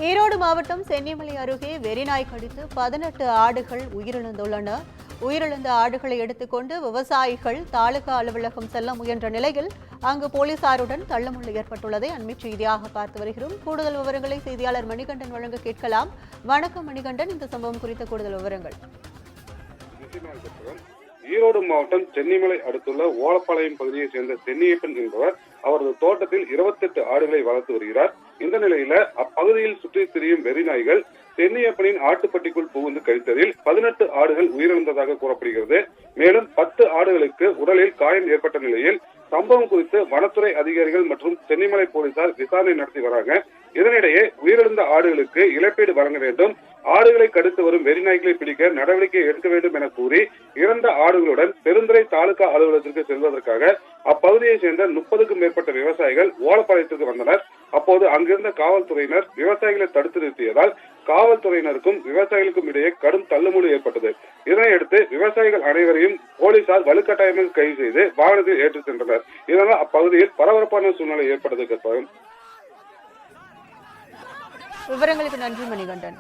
ஈரோடு மாவட்டம் சென்னிமலை அருகே வெறிநாய் கடித்து 18 ஆடுகள் உயிரிழந்துள்ளன. உயிரிழந்த ஆடுகளை எடுத்துக்கொண்டு விவசாயிகள் தாலுகா அலுவலகம் செல்ல முயன்ற நிலையில் அங்கு போலீசாருடன் தள்ளுமுள்ளு ஏற்பட்டுள்ளதை அண்மை செய்தியாக பார்த்து வருகிறோம். கூடுதல் விவரங்களை செய்தியாளர் மணிகண்டன் வழங்க கேட்கலாம். வணக்கம் மணிகண்டன், இந்த சம்பவம் குறித்த கூடுதல் விவரங்கள். ஈரோடு மாவட்டம் சென்னிமலை அடுத்துள்ள ஓலப்பாளையம் பகுதியை சேர்ந்த சென்னியப்பன் என்பவர் அவரது தோட்டத்தில் 28 ஆடுகளை வளர்த்து வருகிறார். இந்த நிலையில அப்பகுதியில் சுற்றி திரியும் வெறிநாய்கள் சென்னியப்பனின் ஆட்டுப்பட்டிக்குள் புகுந்து கழித்ததில் 18 ஆடுகள் உயிரிழந்ததாக கூறப்படுகிறது. மேலும் 10 ஆடுகளுக்கு உடலில் காயம் ஏற்பட்ட நிலையில் சம்பவம் குறித்து வனத்துறை அதிகாரிகள் மற்றும் சென்னிமலை போலீசார் விசாரணை நடத்தி வராங்க. இதனிடையே உயிரிழந்த ஆடுகளுக்கு இழப்பீடு வழங்க வேண்டும், ஆடுகளை கடித்து வரும் வெறிநாய்களை பிடிக்க நடவடிக்கை எடுக்க வேண்டும் என கூறி இறந்த ஆடுகளுடன் பெருந்துறை தாலுகா அலுவலகத்திற்கு செல்வதற்காக அப்பகுதியை சேர்ந்த 30க்கும் மேற்பட்ட விவசாயிகள் ஓலப்பாளையத்திற்கு வந்தனர். அப்போது அங்கிருந்த காவல்துறையினர் விவசாயிகளை தடுத்து நிறுத்தியதால் காவல்துறையினருக்கும் விவசாயிகளுக்கும் இடையே கடும் தள்ளுமுள்ளு ஏற்பட்டது. இதனையடுத்து விவசாயிகள் அனைவரையும் போலீசார் வலுக்கட்டாயமாக கைது செய்து வாகனத்தில் ஏற்றிச் சென்றனர். இதனால் அப்பகுதியில் பரபரப்பான சூழ்நிலை ஏற்பட்டது. விவரங்களுக்கு நன்றி மணிகண்டன்.